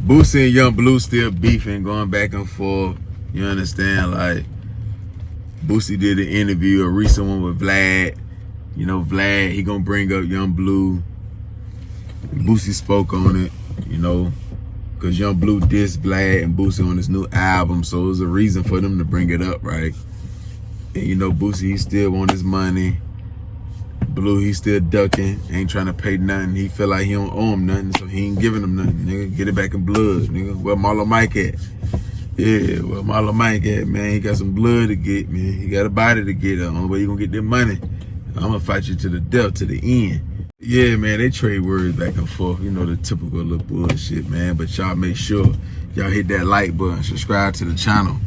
Boosie and Young Bleu still beefing, going back and forth. You understand? Like, Boosie did an interview, a recent one with Vlad. You know, Vlad, he gonna bring up Young Bleu. Boosie spoke on it, you know, because Young Bleu dissed Vlad and Boosie on his new album, so it was a reason for them to bring it up, right? And you know, Boosie, he still want his money. Bleu, he still ducking, ain't trying to pay nothing. He feel like he don't owe him nothing, so he ain't giving him nothing, nigga. Get it back in blood, nigga. Where Marlo Mike at? Yeah, where Marlo Mike at, man? He got some blood to get, man. He got a body to get. The only way you gonna get that money, I'm gonna fight you to the death, to the end. Yeah, man, they trade words back and forth. You know, the typical little bullshit, man. But y'all make sure y'all hit that like button, subscribe to the channel.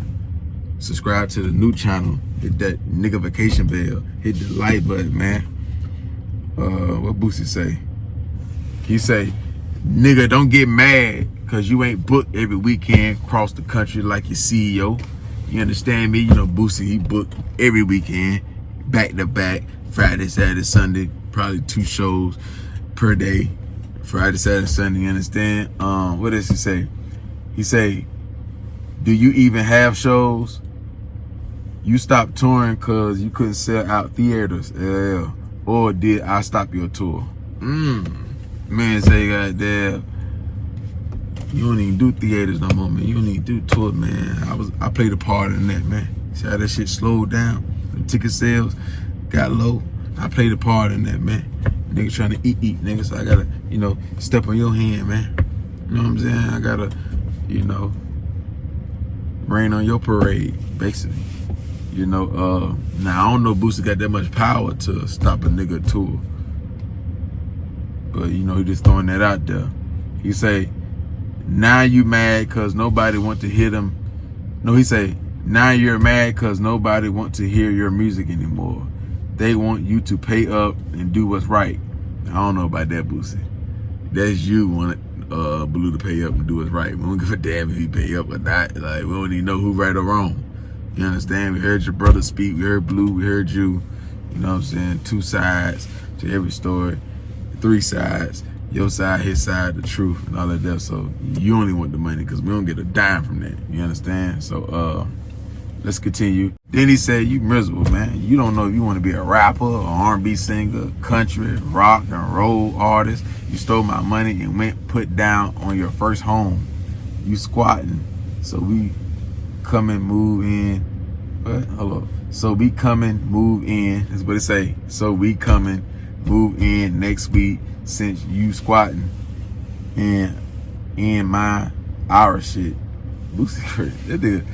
Subscribe to the new channel. Hit that niggification bell. Hit the like button, man. What Boosie say? He say, nigga, don't get mad because you ain't booked every weekend across the country like your CEO. You understand me? You know, Boosie, he booked every weekend, back to back, Friday, Saturday, Sunday, probably 2 shows per day. Friday, Saturday, Sunday, you understand? What does he say? He say, do you even have shows? You stopped touring because you couldn't sell out theaters. Yeah. Or did I stop your tour? Man say, goddamn, you don't even do theaters no more, man. You don't even do tour, man. I played a part in that, man. See how that shit slowed down? The ticket sales got low. I played a part in that, man. Niggas trying to eat, nigga. So I gotta, you know, step on your hand, man. You know what I'm saying? I gotta, you know, rain on your parade, basically. You know, now I don't know if Boosie got that much power to stop a nigga tour. But, you know, he just throwing that out there. He say, now you mad because nobody want to hear them. No, he say, now you're mad because nobody want to hear your music anymore. They want you to pay up and do what's right. I don't know about that, Boosie. That's you want Bleu to pay up and do what's right. We don't give a damn if he pay up or not. Like, we don't even know who right or wrong. You understand? We heard your brother speak. We heard Bleu. We heard you. You know what I'm saying? 2 sides to every story. 3 sides. Your side, his side, the truth, and all of that. So you only want the money because we don't get a dime from that. You understand? So let's continue. Then he said, you miserable, man. You don't know if you want to be a rapper, or R&B singer, country, rock, and roll artist. You stole my money and went put down on your first home. You squatting. So we come and move in. What? Hold up. So we come and move in. That's what it say. So we come and move in next week since you squatting and in our shit. Boosie crazy. That nigga,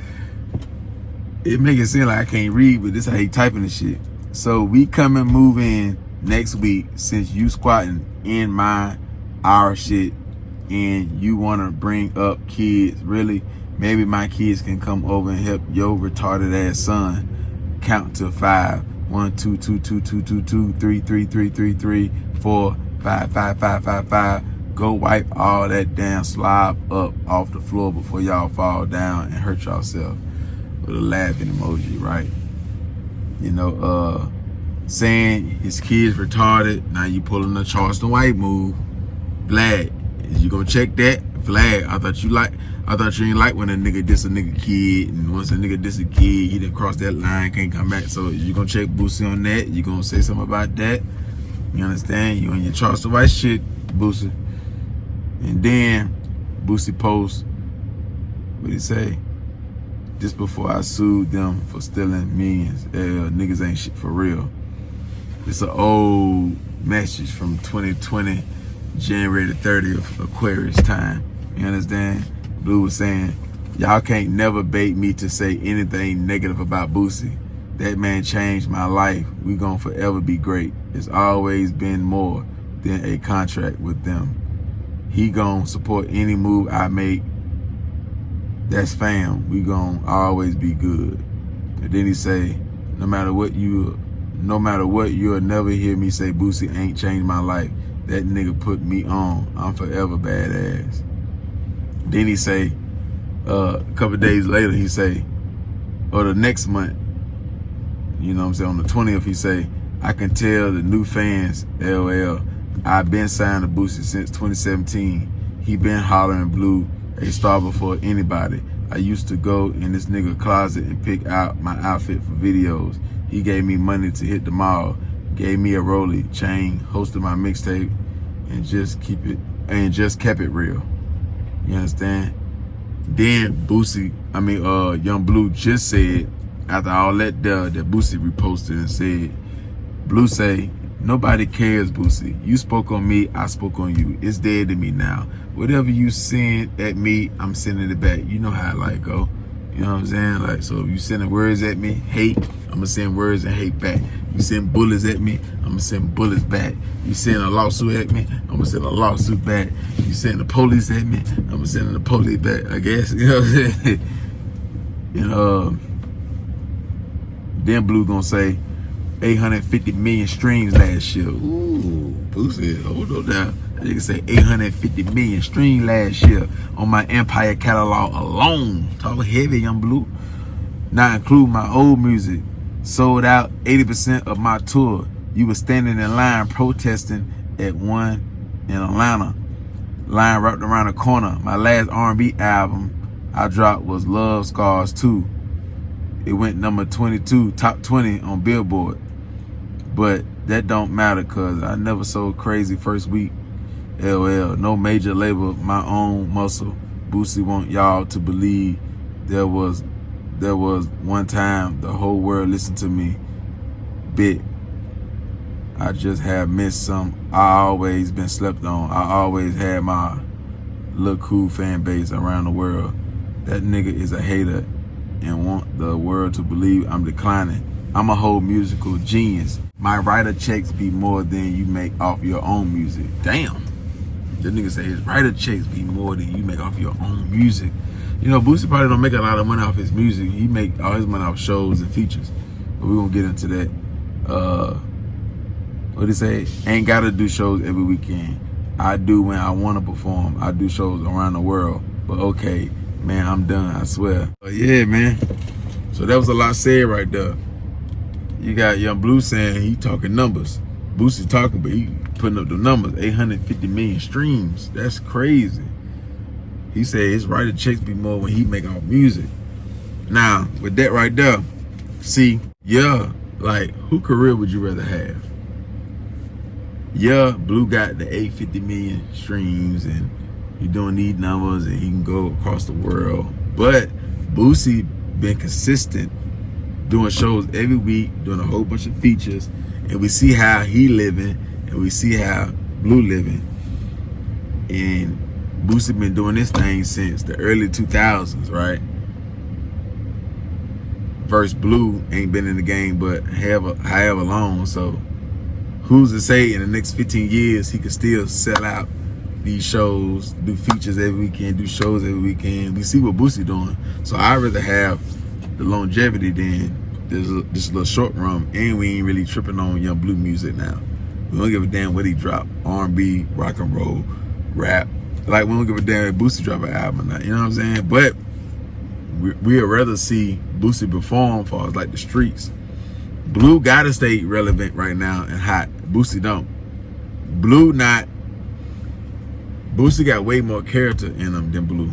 it make it seem like I can't read, but this how he typing the shit. So we come and move in next week since you squatting in our shit and you wanna bring up kids. Really? Maybe my kids can come over and help your retarded ass son count to 5. 1, 2, 2, 2, 2, 2, 2, 3, 3, 3, 3, 3, 4, 5, 5, 5, 5, 5. Go wipe all that damn slob up off the floor before y'all fall down and hurt yourself. With a laughing emoji, right? You know, saying his kid's retarded. Now you pulling a Charleston White move. Vlad, is you gonna check that? Vlad, I thought you ain't like when a nigga diss a nigga kid, and once a nigga diss a kid, he done cross that line, can't come back. So you gonna check Boosie on that? You gonna say something about that? You understand? You on your Charleston White shit, Boosie. And then Boosie posts, what he say? Just before I sued them for stealing millions. Niggas ain't shit for real. It's an old message from 2020, January the 30th, Aquarius time. You understand? Bleu was saying, y'all can't never bait me to say anything negative about Boosie. That man changed my life. We gonna forever be great. It's always been more than a contract with them. He gonna support any move I make. That's fam. We gonna always be good. And then he say, no matter what, you'll never hear me say Boosie ain't changed my life. That nigga put me on. I'm forever badass. Then he say, a couple days later, he say, or the next month, you know what I'm saying, on the 20th, he say, I can tell the new fans, LL, I've been signed to Boosie since 2017. He been hollering Bleu a star before anybody. I used to go in this nigga closet and pick out my outfit for videos. He gave me money to hit the mall, gave me a rollie chain, hosted my mixtape, and just kept it real. You understand? Then Young Bleu just said, after all that Boosie reposted and said, Bleu say, nobody cares, Boosie. You spoke on me, I spoke on you. It's dead to me now. Whatever you send at me, I'm sending it back. You know how it go. You know what I'm saying? Like, so if you sending words at me, hate, I'm gonna send words and hate back. You send bullets at me, I'm gonna send bullets back. You send a lawsuit at me, I'm gonna send a lawsuit back. You send the police at me, I'm gonna send the police back, I guess. You know what I'm saying? And then Bleu gonna say 850 million streams last year. Ooh, Boosie, hold on down. That nigga say 850 million streams last year on my Empire catalog alone. Talk heavy, Young Bleu. Not include my old music. Sold out 80% of my tour. You were standing in line protesting at one in Atlanta. Line wrapped around the corner. My last R&B album I dropped was Love Scars 2. It went number 22, top 20 on Billboard. But that don't matter cause I never sold crazy first week. LL, no major label, my own muscle. Boosie want y'all to believe there was one time the whole world listened to me. Bit. I just have missed some. I always been slept on. I always had my little cool fan base around the world. That nigga is a hater and want the world to believe I'm declining. I'm a whole musical genius. My writer checks be more than you make off your own music. Damn. The nigga say his writer checks be more than you make off your own music. You know, Boosie probably don't make a lot of money off his music. He make all his money off shows and features. But we're gonna get into that. What he say? Ain't gotta do shows every weekend. I do when I wanna perform. I do shows around the world. But okay, man, I'm done, I swear. But yeah, man. So that was a lot said right there. You got Young Bleu saying he talking numbers. Boosie talking, but he putting up the numbers. 850 million streams. That's crazy. He said his writer checks be more when he make off music. Now, with that right there, see, yeah, like, who career would you rather have? Yeah, Bleu got the 850 million streams and he doing these numbers and he can go across the world. But Boosie been consistent doing shows every week, doing a whole bunch of features, and we see how he living and we see how Bleu living. And Boosie been doing this thing since the early 2000s, right? Versus Bleu ain't been in the game but however long. So who's to say in the next 15 years he could still sell out these shows, do features every weekend, do shows every weekend. We see what Boosie doing. So I'd rather have the longevity than this little short run, and we ain't really tripping on Young Bleu music now. We don't give a damn what he drop. R&B, rock and roll, rap. Like, we don't give a damn if Boosie drop an album or not, you know what I'm saying? But we'd rather see Boosie perform for us, like the streets. Bleu gotta stay relevant right now and hot. Boosie don't. Boosie got way more character in him than Bleu.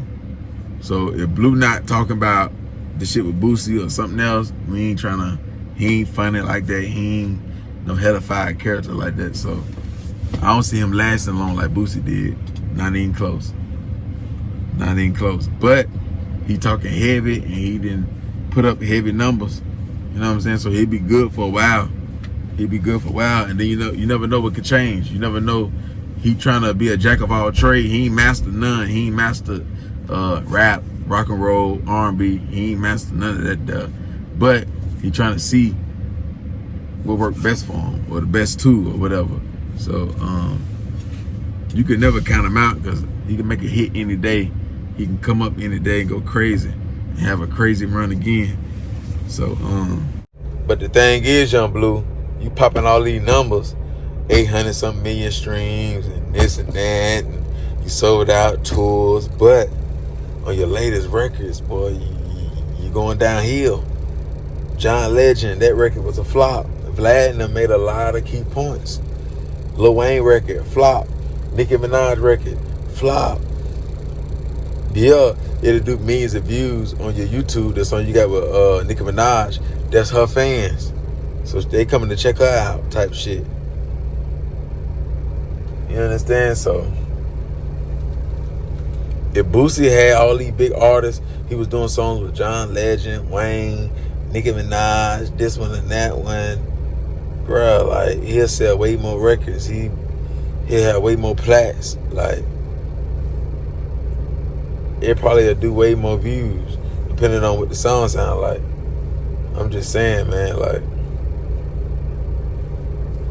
So if Bleu not talking about the shit with Boosie or something else, he ain't funny like that. He ain't no hellified character like that. So I don't see him lasting long like Boosie did. Not even close. Not even close. But he talking heavy and he didn't put up heavy numbers. You know what I'm saying? So he'd be good for a while. He'd be good for a while. And then you never know what could change. You never know. He trying to be a jack of all trades. He ain't mastered none. He ain't mastered rap, rock and roll, R&B. He ain't mastered none of that. But he trying to see what worked best for him or the best two or whatever. So you could never count him out because he can make a hit any day. He can come up any day and go crazy and have a crazy run again. So but the thing is, Young Bleu, you popping all these numbers, 800 some million streams and this and that, and you sold out tours, but on your latest records, boy, you going downhill. John Legend, that record was a flop. Vlad and them made a lot of key points. Lil Wayne record, flop. Nicki Minaj record, flop. Yeah, it'll do millions of views on your YouTube. The song you got with Nicki Minaj, that's her fans. So they coming to check her out type shit. You understand? So if Boosie had all these big artists, he was doing songs with John Legend, Wayne, Nicki Minaj, this one and that one, bruh, like, he'll sell way more records. He'll have way more plaques. Like, it probably will do way more views, depending on what the song sound like. I'm just saying, man, like,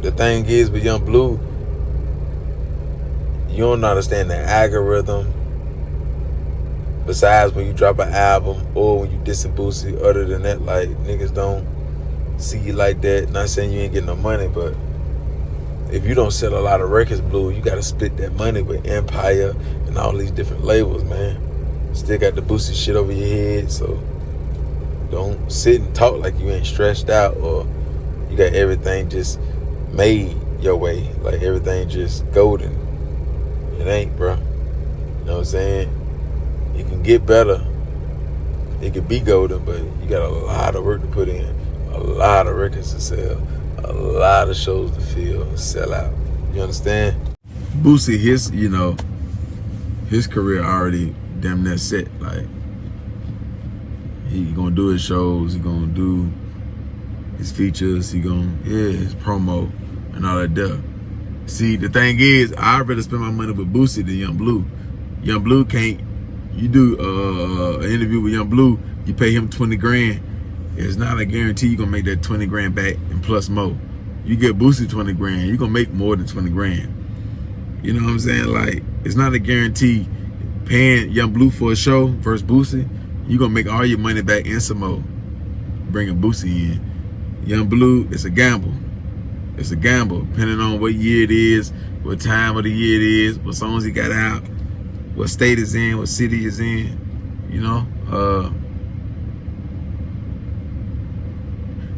the thing is with Young Bleu, you don't understand the algorithm. Besides when you drop an album or when you dissing Boosie, other than that, like, niggas don't see you like that. Not saying you ain't getting no money, but if you don't sell a lot of records, Bleu, you gotta split that money with Empire and all these different labels, man. Still got the Boosie shit over your head, so don't sit and talk like you ain't stressed out or you got everything just made your way, like everything just golden. It ain't, bro. You know what I'm saying? It can get better. It can be golden, but you got a lot of work to put in, a lot of records to sell, a lot of shows to fill and sell out. You understand? Boosie, his career already damn near set. Like, he gonna do his shows, he gonna do his features, his promo and all that stuff. See, the thing is, I'd rather spend my money with Boosie than Young Bleu. Young Bleu can't. You do an interview with Young Bleu, you pay him 20 grand. It's not a guarantee you're gonna make that 20 grand back and plus more. You get Boosie 20 grand, you're gonna make more than 20 grand. You know what I'm saying? Like, it's not a guarantee. Paying Young Bleu for a show versus Boosie, you're gonna make all your money back and some more. Bringing Boosie in. Young Bleu, it's a gamble. It's a gamble, depending on what year it is, what time of the year it is, what songs he got out, what state is in, what city is in, you know.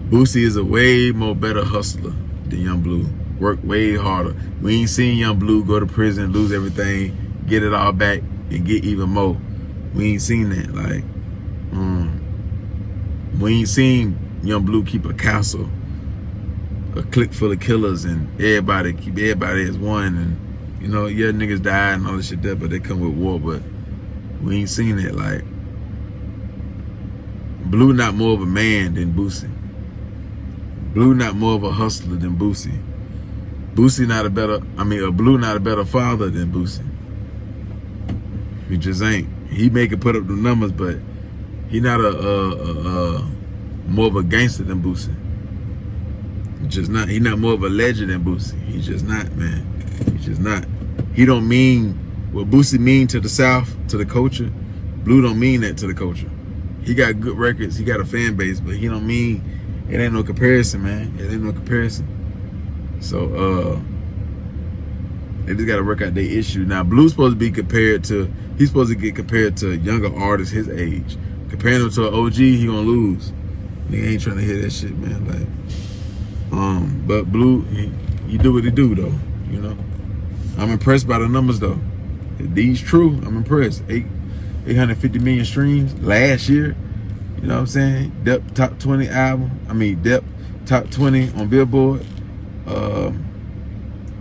Boosie is a way more better hustler than Young Bleu. Work way harder. We ain't seen Young Bleu go to prison, lose everything, get it all back, and get even more. We ain't seen that. Like, we ain't seen Young Bleu keep a castle, a clique full of killers, and keep everybody as one. And you know, yeah, niggas die and all this shit there, but they come with war. But we ain't seen it. Like, Bleu not more of a man than Boosie. Bleu not more of a hustler than Boosie. Bleu not a better father than Boosie. He just ain't. He make it put up the numbers, but he not more of a gangster than Boosie. Just not. He not more of a legend than Boosie. He just not, man. He just not. He don't mean what Boosie mean to the South, to the culture. Bleu don't mean that to the culture. He got good records. He got a fan base, but he don't mean. It ain't no comparison, man. It ain't no comparison. So they just gotta work out their issue. Now Blue's supposed to be compared to. He's supposed to get compared to younger artists his age. Comparing him to an OG, he gonna lose. Nigga ain't trying to hear that shit, man. Like. But Bleu, he do what he do though, you know. I'm impressed by the numbers though. If these true, I'm impressed. 850 million streams last year. You know what I'm saying? Dep top 20 album. Dep top 20 on Billboard.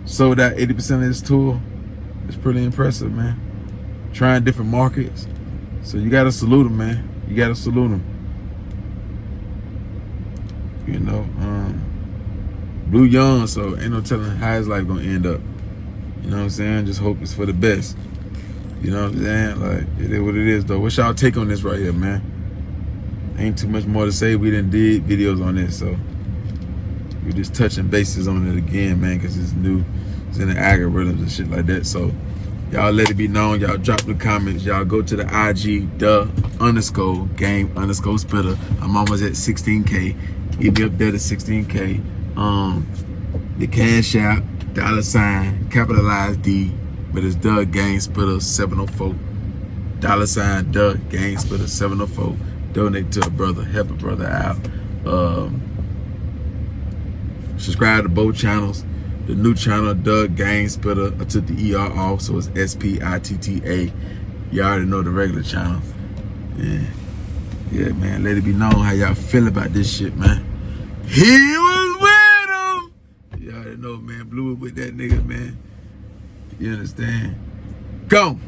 Sold out 80% of his tour. It's pretty impressive, man. Trying different markets. So you gotta salute him, man. You gotta salute him. You know, Bleu young, so ain't no telling how his life gonna end up. You know what I'm saying? Just hope it's for the best. You know what I'm saying? Like, it is what it is, though. What's y'all take on this right here, man? Ain't too much more to say. We done did videos on this, so we just touching bases on it again, man, because it's new. It's in the algorithms and shit like that. So y'all let it be known. Y'all drop the comments. Y'all go to the IG, _game_spitter. I'm almost at 16K. Get me up there to 16K. The Cash App, $, capitalized D, but it's Doug Game Spitter 704. $, Doug Game Spitter 704. Donate to a brother, help a brother out. Subscribe to both channels. The new channel, Doug Game Spitter, I took the ER off, so it's SPITTA. You already know the regular channel. Yeah. Yeah, man. Let it be known how y'all feel about this shit, man. He was with him. You already know, man. Bleu with that nigga, man. You understand? Go.